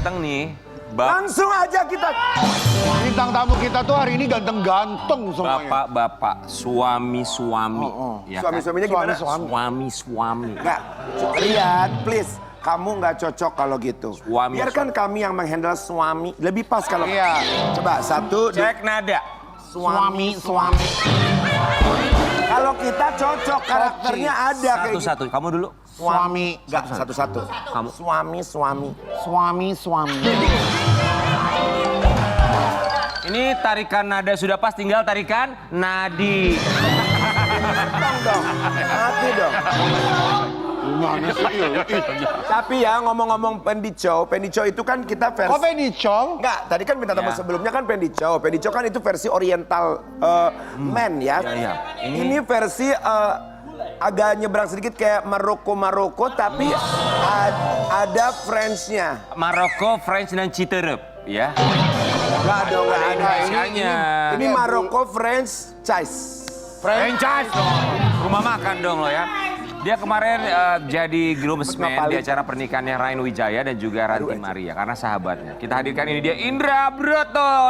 datang nih. Langsung aja kita. Bintang tamu kita tuh hari ini ganteng-ganteng semuanya. Bapak-bapak, suami-suami. Ya kan? Suami-suaminya gimana? Suami-suami. Nggak, lihat please. Kamu nggak cocok kalau gitu. Suami, Biarkan kami yang menghandle suami. Lebih pas kalau... Iya. Coba, satu, dua. Cek nada. Suami. Kalau kita cocok, karakternya ada kayak gitu. Satu-satu, kamu dulu. Suami. Enggak, satu-satu. Kamu. Suami. Ini tarikan nada sudah pas, tinggal tarikan nadi. Dong. Mati dong. Gimana sih? Tapi ya ngomong-ngomong Pendico itu kan kita versi... Kok Benico? Enggak, tadi kan bintang tamu Ya. sebelumnya kan Pendico. Pendico kan itu versi oriental man ya. Ya. Ini versi agak nyebrang sedikit kayak Maroko tapi ada French-nya. Maroko, French, dan Citerep. Ya. Enggak dong, enggak ada. Indonesianya. Ini Maroko, French, Chise. Franchise dong. Rumah makan dong lo ya. Dia kemarin jadi groomsman di acara pernikahannya Rain Wijaya dan juga Ranti Maria karena sahabatnya. Kita hadirkan ini dia Indra Broto.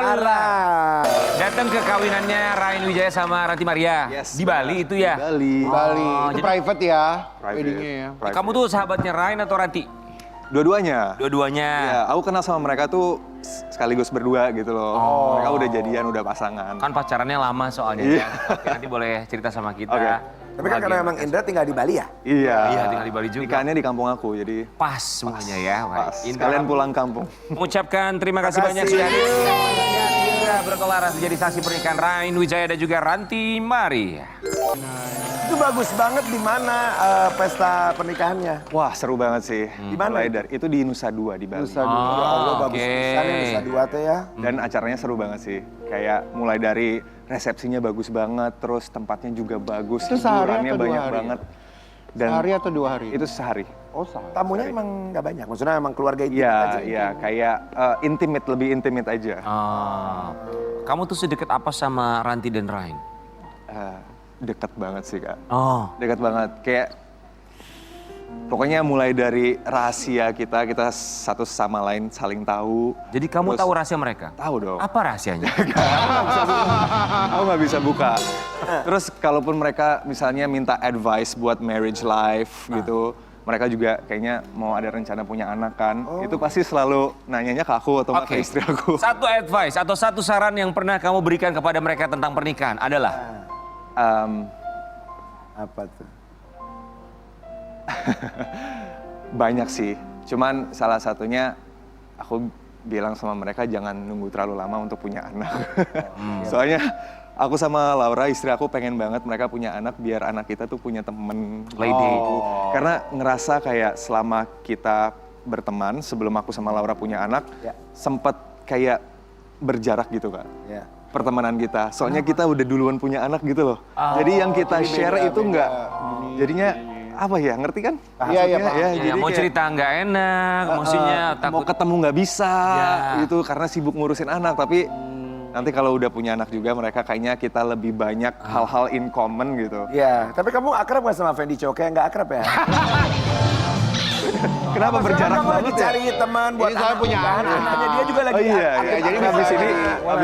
Datang ke kawinannya Rain Wijaya sama Ranti Maria. Di Bali itu ya? Bali. Itu jadi- private ya. Private. Weddingnya ya. Kamu tuh sahabatnya Rain atau Ranti? Dua-duanya. Dua-duanya. Ya, aku kenal sama mereka tuh sekaligus berdua gitu loh. Mereka udah jadian, udah pasangan. Kan pacarannya lama soalnya. Iya. Ya. Oke, nanti boleh cerita sama kita. Oke. Tapi kan karena emang Indra tinggal di Bali ya? Iya. Iya, tinggal di Bali juga. Nikahnya di kampung aku, jadi Pas semuanya ya. pas. Indra, Kalian pulang kampung. mengucapkan terima kasih banyak sudah hadir. Indra berkelaras menjadi saksi pernikahan Rain Wijaya dan juga Ranti Maria. Itu bagus banget di mana pesta pernikahannya. Wah, seru banget sih. Di mana Mulai itu? dari itu di Nusa Dua di Bali. Ya Allah, bagus oke. pisan ya Nusa Dua teh ya. Dan acaranya seru banget sih. Kayak mulai dari resepsinya bagus banget, terus tempatnya juga bagus, Itu sehari hiburannya atau 2 banyak hari? banget. Dan Sehari atau 2 hari? itu sehari. Oh, sehari. Tamunya emang nggak banyak, maksudnya emang keluarga itu Iya, aja. iya, kayak intimate, lebih intimate aja. Kamu tuh sedekat apa sama Ranti dan Rain? Deket banget sih, Kak. Oh, Dekat banget, kayak pokoknya mulai dari rahasia kita satu sama lain saling tahu. jadi kamu Terus- tahu rahasia mereka? Tahu dong. Apa rahasianya? Aku nggak bisa buka. Terus kalaupun mereka misalnya minta advice buat marriage life gitu, mereka juga kayaknya mau ada rencana punya anak kan, itu pasti selalu nanyanya ke aku atau nggak Oke. ke istri aku. Satu advice atau satu saran yang pernah kamu berikan kepada mereka tentang pernikahan adalah? Apa tuh? Banyak sih, cuman salah satunya aku bilang sama mereka jangan nunggu terlalu lama untuk punya anak. Soalnya aku sama Laura, istri aku pengen banget mereka punya anak biar anak kita tuh punya temen lady. Karena ngerasa kayak selama kita berteman sebelum aku sama Laura punya anak, sempet kayak berjarak gitu Kak. Ya. Pertemanan kita, soalnya kita udah duluan punya anak gitu loh. Jadi yang kita share itu nggak, jadinya apa ya, ngerti kan? Iya, iya, Maksudnya, paham. Ya, jadi mau kayak, cerita nggak enak, maksudnya mau takut. ketemu nggak bisa, Ya. gitu karena sibuk ngurusin anak. Tapi nanti kalau udah punya anak juga, mereka kayaknya kita lebih banyak hal-hal in common gitu. Iya, tapi kamu akrab nggak sama Fendi Cho? Kayak nggak akrab ya? Kenapa berjarak kamu lagi banget ya? cari teman buat Ini saya punya anak. anaknya dia juga lagi. Oh iya, aktif. iya, jadi habis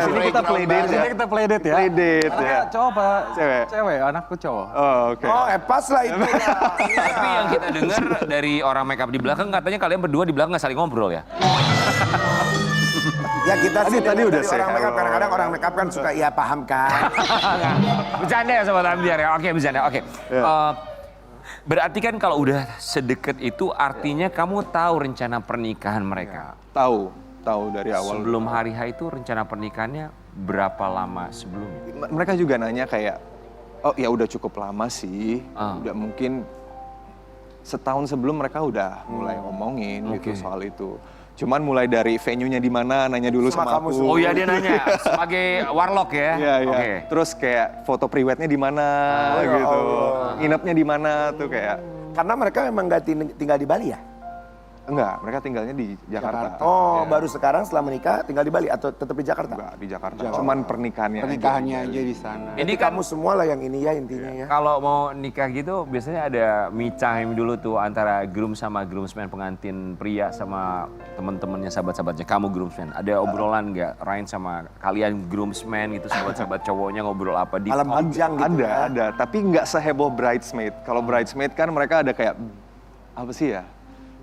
ini kita playdate ya. Kita playdate ya. Playdate ya. Cowok apa? Cewek. Cewek, anakku cowok. Oh, oke. Oh, pas lah itu. Tapi yang kita dengar dari orang makeup di belakang katanya kalian berdua di belakang nggak saling ngobrol ya? Ya kita sih Tadi dengar udah dari say orang makeup, hello. kadang-kadang orang makeup kan suka ya paham kan. Bercanda ya Sobat Ambiar ya? Oke, bercanda. Oke. Berarti kan kalau udah sedekat itu artinya kamu tahu rencana pernikahan mereka. Tahu dari awal. Sebelum hari H itu rencana pernikahannya berapa lama sebelumnya? Mereka juga nanya kayak, oh ya udah cukup lama sih, udah mungkin setahun sebelum mereka udah mulai ngomongin gitu Oke. soal itu. Cuman mulai dari venue-nya di mana, nanya dulu Sama sama kamu aku. semua. Oh iya dia nanya sebagai warlock ya? Iya, iya. Oke. Terus kayak foto pre-wednya di mana ya gitu. Allah. Nginepnya di mana tuh kayak. Karena mereka memang nggak tinggal di Bali ya? Enggak, mereka tinggalnya di Jakarta. Oh, Ya. baru sekarang setelah menikah tinggal di Bali atau tetap di Jakarta? Enggak, di Jakarta. Cuman Pernikahannya aja di sana. Ini Ini kan kamu semua lah yang ini ya intinya ya. kalau mau nikah gitu biasanya ada me time dulu tuh antara groom sama groomsman, pengantin pria sama teman-temannya, sahabat-sahabatnya. Kamu groomsman, ada obrolan nggak Ryan sama kalian groomsman gitu, sahabat-sahabat cowoknya ngobrol apa di Malam bujang gitu ya. ada, tapi nggak seheboh bridesmaid. Kalau bridesmaid kan mereka ada kayak apa sih ya?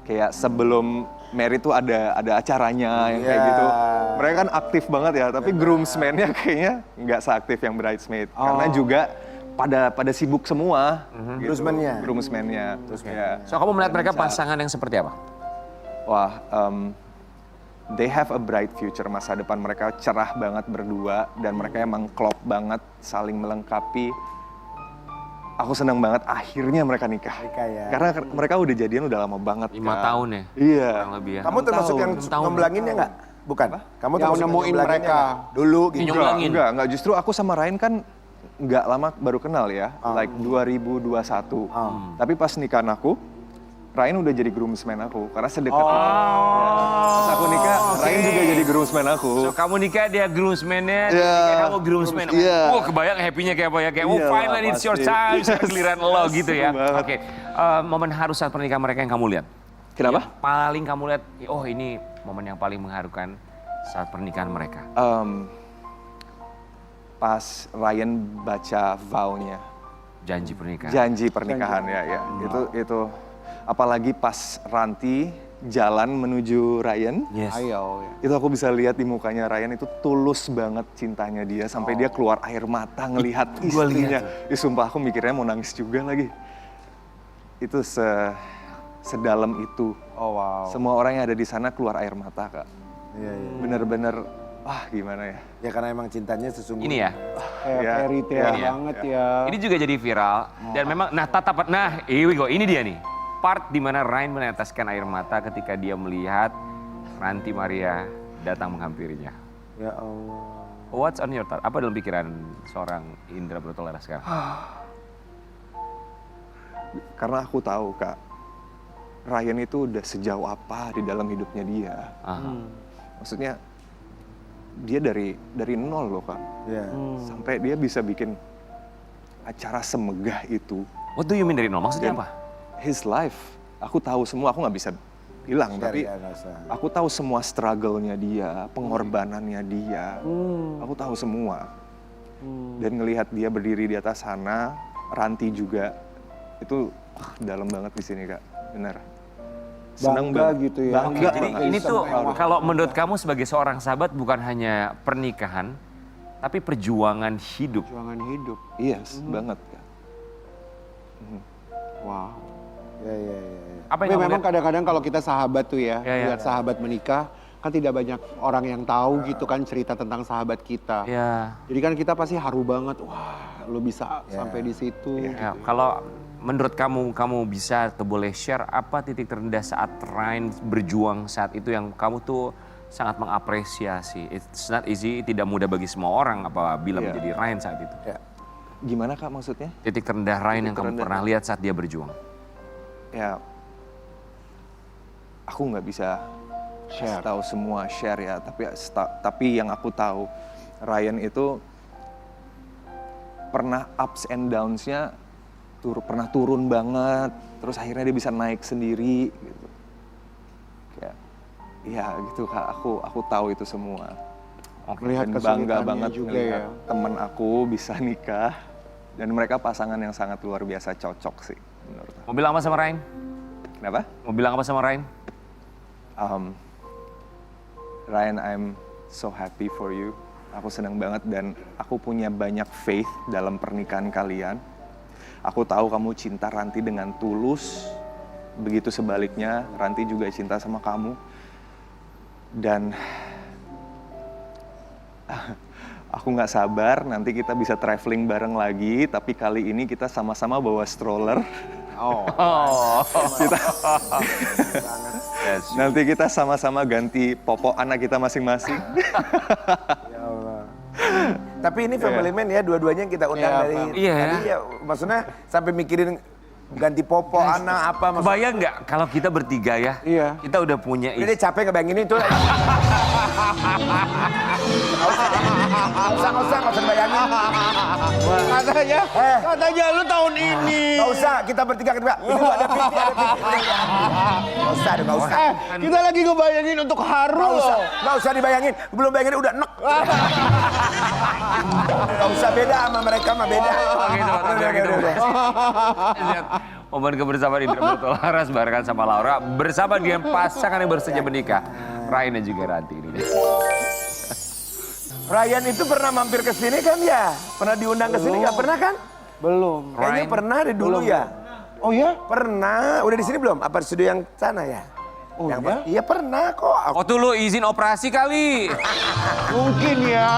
Kayak sebelum married tuh ada acaranya yang kayak Iya. gitu. Mereka kan aktif banget ya, tapi groomsmen-nya kayaknya nggak seaktif yang bridesmaid. Karena juga pada sibuk semua. Gitu. Groomsmen-nya? Groomsmen-nya. Ya. So kamu melihat mereka pasangan yang seperti apa? Wah, they have a bright future. Masa depan mereka cerah banget berdua dan mereka emang klop banget, saling melengkapi. Aku senang banget akhirnya mereka nikah. Nikah ya. Karena mereka udah jadian udah lama banget. 5 Kak. tahun ya? Iya. Kurang lebih ya. Kamu termasuk yang nyomblanginnya nggak? Bukan. Kamu Yang termasuk nemuin nyomblanginnya mereka. nggak? Dulu gitu. Nyomblangin. Enggak. Justru aku sama Ryan kan nggak lama baru kenal ya. Like 2021. Tapi pas nikahan aku, Ryan udah jadi groomsman aku. Karena sedekat itu. Pas aku nikah, Ryan juga jadi groomsman aku. So kamu nikah dia groomsman-nya, Iya. nikah kamu groomsman. Iya. Wah kebayang happy-nya kayak apa ya? Kayak Iya, finally it's your pasti. time, sekarang giliran lo gitu ya. Seru banget. Oke, momen haru saat pernikahan mereka yang kamu lihat? Kenapa? Yang paling kamu lihat, oh ini momen yang paling mengharukan saat pernikahan mereka. Pas Ryan baca vow-nya. Janji pernikahan. Janji pernikahan ya. Itu apalagi pas Ranti jalan menuju Ryan. Yes. Ayo. Ya. Itu aku bisa lihat di mukanya Ryan itu tulus banget cintanya dia sampai dia keluar air mata ngelihat gua istrinya. Ih, sumpah aku mikirnya mau nangis juga lagi. Itu sedalam itu. Oh wow. Semua orang yang ada di sana keluar air mata, Kak. Iya, iya. Bener-bener wah gimana ya. Ya karena emang cintanya sesungguhnya. Ini ya. Kayak Ya, fairy tale ya. banget ya. Ini juga jadi viral dan memang here we go. Ini dia nih. Part di mana Ryan meneteskan air mata ketika dia melihat Ranti Maria datang menghampirinya. Ya Allah. What's on your thought? Apa dalam pikiran seorang Indra Brotolera sekarang? Karena aku tahu, Kak, Ryan itu udah sejauh apa di dalam hidupnya dia. Maksudnya dia dari nol loh, Kak. Ya. Sampai dia bisa bikin acara semegah itu. What do you mean dari nol? Maksudnya Dan apa? his life, aku tahu semua, aku nggak bisa bilang, tapi Ya, nggak usah. aku tahu semua struggle-nya dia, pengorbanannya dia. Aku tahu semua. Dan ngelihat dia berdiri di atas sana, Ranti juga, itu dalam banget di sini, Kak. Bener. Seneng Bangga banget. gitu ya. Bangga Jadi banget. ini tuh kalau menurut kamu sebagai seorang sahabat bukan hanya pernikahan, tapi perjuangan hidup. Perjuangan hidup. Yes, banget, Kak. Wow. Ya, ya, ya. Apa Tapi yang kamu memang lihat? kadang-kadang kalau kita sahabat tuh ya, Ya, ya. lihat sahabat menikah, kan tidak banyak orang yang tahu gitu kan cerita tentang sahabat kita. Ya, Jadi kan kita pasti haru banget, wah lu bisa sampai di situ. ya, kalau menurut kamu bisa atau boleh share apa titik terendah saat Ryan berjuang saat itu yang kamu tuh sangat mengapresiasi. It's not easy, tidak mudah bagi semua orang apabila Iya. menjadi Ryan saat itu. Ya. Gimana, Kak, maksudnya? Titik terendah Ryan yang kamu terendah. pernah lihat saat dia berjuang. Ya, aku nggak bisa Share. tahu semua share ya, tapi yang aku tahu Ryan itu pernah ups and downs-nya pernah turun banget, terus akhirnya dia bisa naik sendiri gitu. Kayak ya gitu, Kak, aku tahu itu semua. Melihat Dan bangga kesulitannya banget juga ngelihat ya. temen aku bisa nikah dan mereka pasangan yang sangat luar biasa cocok sih menurut aku. Mau bilang apa sama Ryan? Kenapa? Mau bilang apa sama Ryan? Ryan, I'm so happy for you. Aku senang banget dan aku punya banyak faith dalam pernikahan kalian. Aku tahu kamu cinta Ranti dengan tulus. Begitu sebaliknya, Ranti juga cinta sama kamu. Dan aku nggak sabar nanti kita bisa traveling bareng lagi. Tapi kali ini kita sama-sama bawa stroller. Oh. Yes. Nanti kita sama-sama ganti popok anak kita masing-masing. Ya Allah. Tapi ini family man ya, dua-duanya yang kita undang Iya, dari Pak. Iya. tadi ya. Maksudnya sampai mikirin ganti popo, anak apa. Maksud... Kebayang nggak kalau kita bertiga ya? Iya. Kita udah punya Ini dia capek ngebayangin itu. Nggak usah dibayangin. Katanya lu tahun ini. Nggak usah, kita bertiga. Itu ada pipi. Nggak usah. Kita lagi ngebayangin untuk haru loh. Nggak usah dibayangin. Belum bayangin udah nek. Nggak usah, beda sama mereka mah beda. Gitu, lihat momen kebersamaan Indra Bertolaras barengan sama Laura bersama dengan pasangan yang bersedia menikah, Ryan dan juga Ranti ini. Ryan itu pernah mampir ke sini kan ya? Pernah diundang ke sini nggak pernah kan? Belum. Kayaknya Ryan. pernah deh dulu ya. Oh ya? Pernah. Udah di sini belum? Apa di studio yang sana ya? Oh Yang ya? Iya pernah kok. Oh tuh lu izin operasi kali. Mungkin ya.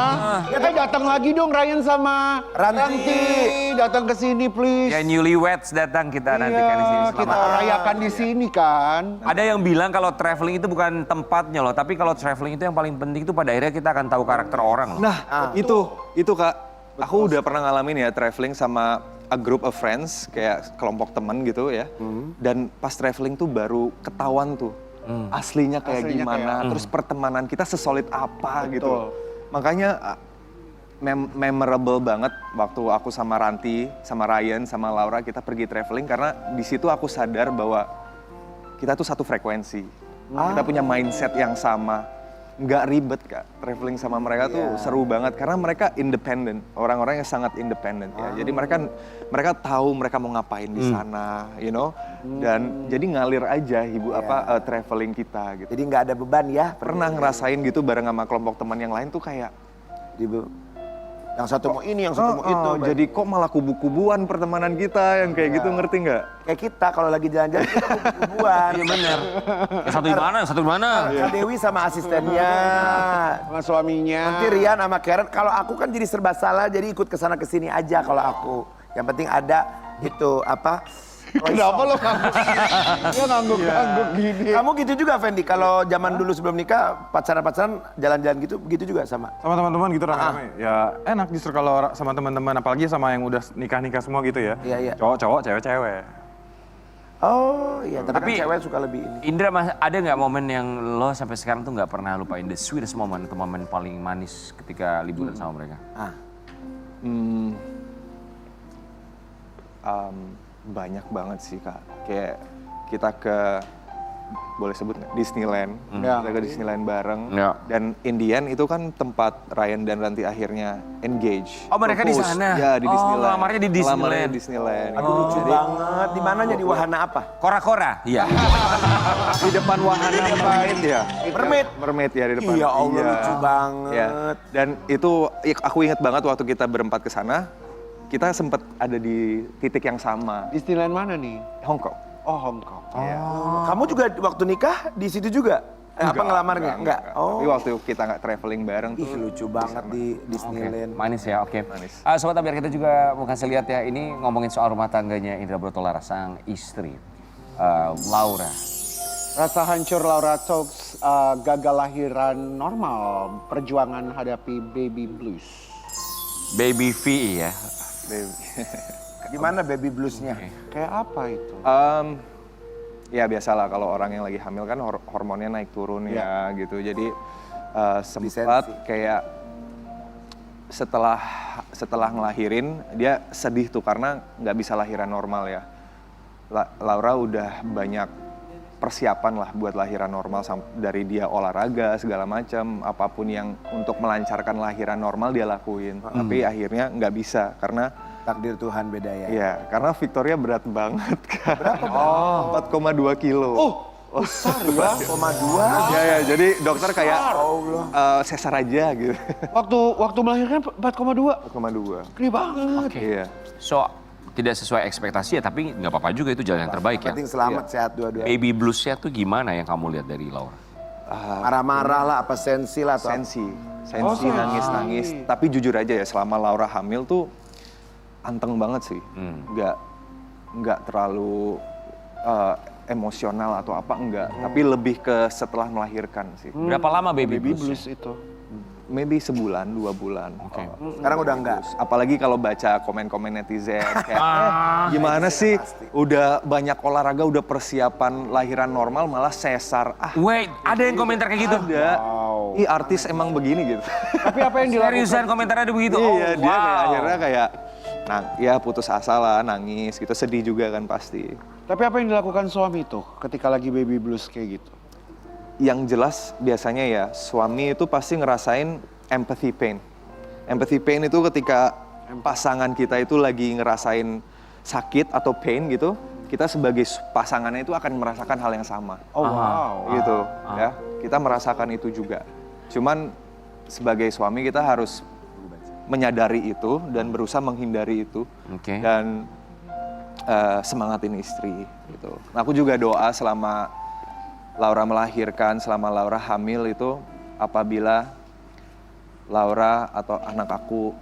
Datang lagi dong Ryan sama Ranti. Datang ke sini please. Ya newlyweds datang kita nantikan di sini. Iya, kita rayakan di sini kan. Ada yang bilang kalau traveling itu bukan tempatnya loh, tapi kalau traveling itu yang paling penting itu pada akhirnya kita akan tahu karakter orang loh. Nah, itu Kak, aku udah pernah ngalamin ya traveling sama a group of friends, kayak kelompok teman gitu ya. Dan pas traveling tuh baru ketahuan tuh aslinya kayak Aslinya gimana, terus pertemanan kita sesolid apa gitu. Makanya memorable banget waktu aku sama Ranti, sama Ryan, sama Laura kita pergi traveling karena di situ aku sadar bahwa kita tuh satu frekuensi. Kita punya mindset yang sama. Nggak ribet Kak, traveling sama mereka tuh seru banget karena mereka independen, orang-orang yang sangat independen ya. Jadi mereka tahu mereka mau ngapain di sana, you know. Dan jadi ngalir aja traveling kita gitu. Jadi nggak ada beban ya. Pernah ngerasain gitu bareng sama kelompok teman yang lain tuh kayak Yang satu mau ini, yang satu mau itu. jadi kok malah kubu-kubuan pertemanan kita yang kayak gitu, ngerti nggak? Kayak kita kalau lagi jalan-jalan kita kubu-kubuan. Iya bener. Yang satu di mana, yang satu di mana? Kak Dewi sama asistennya. Sama suaminya. Nanti Rian sama Karen. Kalau aku kan jadi serba salah, jadi ikut kesana kesini aja kalau aku. Yang penting ada itu apa? Kenapa lo ngangguk? Dia ngangguk-ngangguk gini. Kamu gitu juga Fendi, kalau zaman dulu sebelum nikah pacaran-pacaran jalan-jalan gitu, begitu juga sama? Sama teman-teman gitu rame-rame. Ya enak justru kalau sama teman-teman, apalagi sama yang udah nikah-nikah semua gitu ya. Iya, iya. Cowok-cowok, cewek-cewek. Oh iya, tapi Tapi- kan cewek suka lebih ini. Indra, ada nggak momen yang lo sampai sekarang tuh nggak pernah lupain the sweetest moment atau momen paling manis ketika liburan sama mereka? Banyak banget sih Kak, kayak kita ke, boleh sebut nggak? Disneyland, Ya. kita ke Disneyland bareng. Ya. Dan Indian itu kan tempat Ryan dan Ranti akhirnya engage. Oh, mereka di Propose. sana? Ya di Oh, Disneyland. ngelamarnya di Disneyland. Ngelamarnya di Disneyland. Aduh lucu banget, di mana jadi wahana apa? Kora-kora? Iya. Di depan wahana mermaid ya. Mermaid? Mermaid ya di depan. Iya Allah Iya. lucu banget. Ya. Dan itu aku ingat banget waktu kita berempat ke sana, kita sempat ada di titik yang sama. Disneyland mana nih? Hong Kong. Oh Hong Kong. Kamu juga waktu nikah di situ juga? Apa ngelamarnya? Enggak. Tapi Oh. waktu kita nggak traveling bareng Ih tuh. lucu banget di Disneyland. Manis ya, oke. Manis. Sobat, biar kita juga mau kasih lihat ya, ini ngomongin soal rumah tangganya Indra Bertolaras, sang istri, Laura. Rasa hancur Laura Talks, gagal lahiran normal, perjuangan hadapi baby blues. Baby V ya. Gimana baby bluesnya? Kayak apa itu? Ya biasalah kalau orang yang lagi hamil kan hormonnya naik turun ya gitu. Jadi sempat kayak setelah ngelahirin dia sedih tuh karena nggak bisa lahiran normal ya. Laura udah banyak persiapan lah buat lahiran normal dari dia olahraga segala macam, apapun yang untuk melancarkan lahiran normal dia lakuin. Tapi akhirnya nggak bisa karena Takdir Tuhan beda ya. iya, karena Victoria berat banget kan. Berapa? 4,2 kilo. Besar ya. 4,2. Ya, jadi dokter kayak sesar aja gitu. Waktu melahirkan 4,2. 4,2. Gede banget. Iya. So, tidak sesuai ekspektasi ya, tapi nggak apa-apa juga itu jalan yang terbaik ya. Penting selamat sehat dua-dua. Baby bluesnya tuh gimana yang kamu lihat dari Laura? Marah-marah lah, apa sensi lah atau apa? Sensi nangis-nangis. Tapi jujur aja ya, selama Laura hamil tuh anteng banget sih. Nggak terlalu emosional atau apa, enggak. Tapi lebih ke setelah melahirkan sih. Berapa lama baby, Baby blues? blues itu. maybe sebulan, 2 bulan. Oke. Sekarang udah enggak. Apalagi kalau baca komen-komen netizen kayak gimana sih udah banyak olahraga udah persiapan lahiran normal malah sesar. Wait, ada yang komentar kayak gitu? Ada. Ih artis emang begini gitu. Tapi apa yang dilakukan? Seriusan komentarnya begitu? Iya dia kayak akhirnya kayak ya putus asa lah, nangis gitu, sedih juga kan pasti. Tapi apa yang dilakukan suami tuh ketika lagi baby blues kayak gitu? Yang jelas biasanya ya suami itu pasti ngerasain empathy pain. Empathy pain itu ketika pasangan kita itu lagi ngerasain sakit atau pain gitu, kita sebagai pasangannya itu akan merasakan hal yang sama. Oh wow. Gitu ya. Kita merasakan itu juga. Cuman sebagai suami kita harus menyadari itu dan berusaha menghindari itu. Oke. Dan semangatin istri gitu. Nah, aku juga doa selama Laura melahirkan, selama Laura hamil itu apabila Laura atau anak aku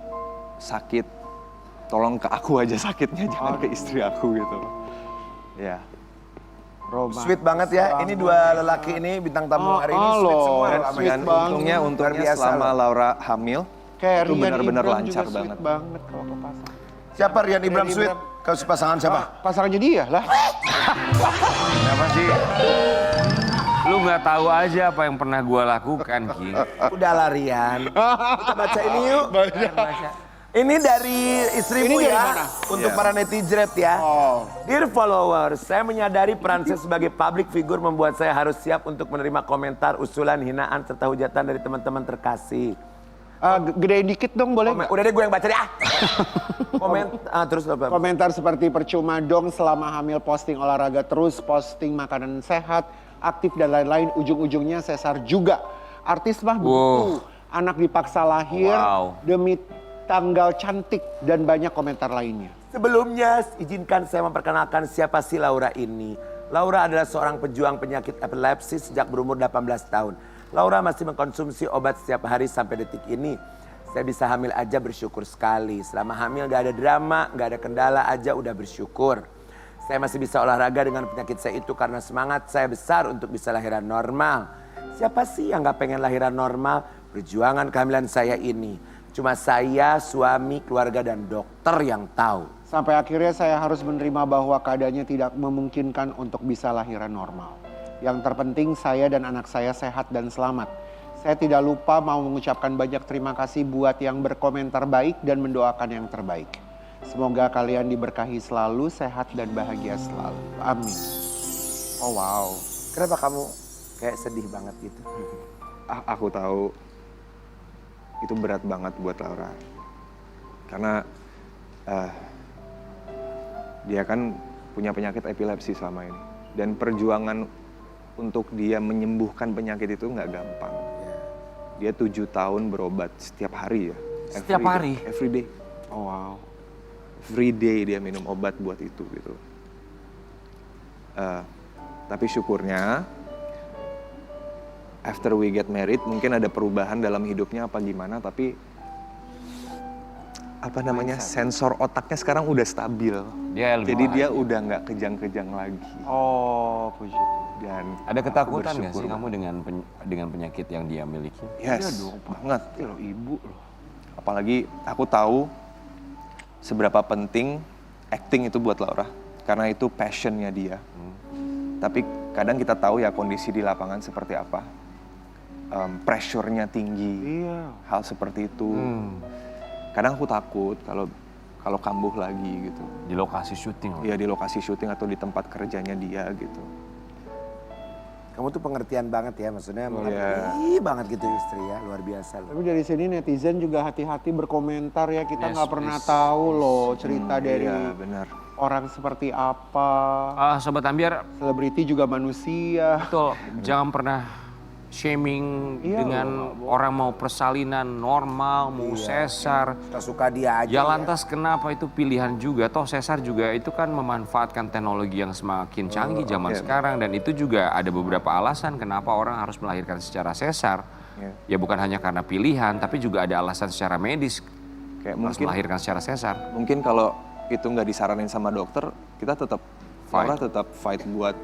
sakit, tolong ke aku aja sakitnya, jangan ke istri aku gitu. Ya. Roma. Sweet banget ya, ini dua lelaki ini bintang tamu hari ini sweet semua. loh. loh, Sweet Dan banget. untungnya Luar biasa selama loh. Laura hamil, Kayak itu Rian benar-benar Ibram lancar juga banget. sweet banget kalau ke pasangan. Siapa Rian Ibram Rian sweet? Ibram. Kau pasangan siapa? Pasangannya dia lah. Kenapa sih? Lu nggak tahu aja apa yang pernah gua lakukan, Ki. Udahlah Rian. Kita baca ini yuk. Ini dari istrimu Ini dari ya, mana? untuk para netizen ya. Oh. Dear followers, saya menyadari peran saya sebagai public figure membuat saya harus siap untuk menerima komentar, usulan, hinaan, serta hujatan dari teman-teman terkasih. Gedein dikit dong boleh nggak? Udah deh gue yang baca deh ah. Terus apa? Komentar seperti percuma dong selama hamil posting olahraga terus, posting makanan sehat, aktif dan lain-lain, ujung-ujungnya sesar juga. Artis mah begitu, anak dipaksa lahir demi tanggal cantik dan banyak komentar lainnya. Sebelumnya izinkan saya memperkenalkan siapa sih Laura ini. Laura adalah seorang pejuang penyakit epilepsi sejak berumur 18 tahun. Laura masih mengkonsumsi obat setiap hari sampai detik ini. Saya bisa hamil aja bersyukur sekali. Selama hamil gak ada drama, gak ada kendala aja udah bersyukur. Saya masih bisa olahraga dengan penyakit saya itu karena semangat saya besar untuk bisa lahiran normal. Siapa sih yang gak pengen lahiran normal? Perjuangan kehamilan saya ini. Cuma saya, suami, keluarga, dan dokter yang tahu. Sampai akhirnya saya harus menerima bahwa keadaannya tidak memungkinkan untuk bisa lahiran normal. Yang terpenting saya dan anak saya sehat dan selamat. Saya tidak lupa mau mengucapkan banyak terima kasih buat yang berkomentar baik dan mendoakan yang terbaik. Semoga kalian diberkahi selalu, sehat dan bahagia selalu. Amin. Oh wow. Kenapa kamu kayak sedih banget gitu? Aku tahu itu berat banget buat Laura. Karena dia kan punya penyakit epilepsi selama ini. Dan perjuangan untuk dia menyembuhkan penyakit itu nggak gampang. Dia 7 tahun berobat setiap hari ya. Setiap hari? Every day. Oh wow. Every day dia minum obat buat itu gitu. Tapi syukurnya after we get married mungkin ada perubahan dalam hidupnya apa gimana, tapi apa namanya sensor otaknya sekarang udah stabil. Dia lebih Jadi dia bahagia. udah nggak kejang-kejang lagi. Oh puji Tuhan. Dan Ada ketakutan nggak bersyukur sih kamu dengan penyakit yang dia miliki? Yes, banget. Loh, ibu loh. Apalagi aku tahu seberapa penting acting itu buat Laura. Karena itu passionnya dia. Tapi kadang kita tahu ya kondisi di lapangan seperti apa. Pressure-nya tinggi. Iya. Hal seperti itu. Kadang aku takut kalau kambuh lagi gitu. Di lokasi syuting. Ya di lokasi syuting atau di tempat kerjanya dia gitu. Kamu tuh pengertian banget ya, maksudnya Iya. banget gitu istri ya, luar biasa loh. Tapi dari sini netizen juga hati-hati berkomentar ya. Kita Yes, nggak pernah please. tahu loh cerita dari Iya benar. orang seperti apa. Sobat Ambiar, Selebriti juga manusia. betul. Jangan pernah shaming Iya, dengan orang mau persalinan normal, mau sesar. Suka-suka dia aja Ya lantas kenapa itu pilihan juga, toh sesar juga itu kan memanfaatkan teknologi yang semakin canggih zaman sekarang. Dan itu juga ada beberapa alasan kenapa orang harus melahirkan secara sesar. Ya bukan hanya karena pilihan, tapi juga ada alasan secara medis Kayak harus mungkin melahirkan secara sesar. mungkin kalau itu nggak disaranin sama dokter, kita tetap Laura tetap fight buat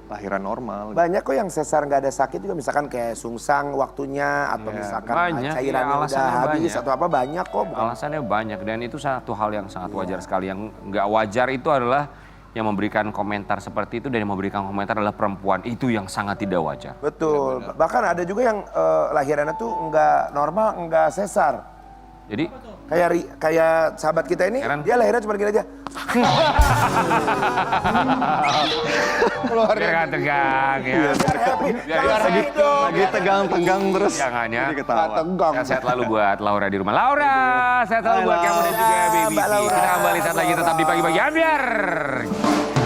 lahiran normal. Banyak kok yang sesar nggak ada sakit juga, misalkan kayak sungsang waktunya atau misalkan banyak, cairannya iya, udah alasannya habis banyak. atau apa banyak kok. Alasannya banyak dan itu satu hal yang sangat wajar sekali. Yang nggak wajar itu adalah yang memberikan komentar seperti itu dan yang memberikan komentar adalah perempuan. Itu yang sangat tidak wajar. Betul. Bahkan ada juga yang lahirannya tuh nggak normal, nggak sesar. Jadi Kayak sahabat kita ini, Heran. dia lahirnya cuma gini aja. biar nggak tegang ya. Lagi tegang-tegang terus. Jangannya. Jadi ketawa. Tegang. Sehat selalu buat Laura di rumah. Laura, sehat selalu buat kamu dan juga baby. Mbak Laura. Kita kembali saat lagi tetap di pagi-pagi Ambiar.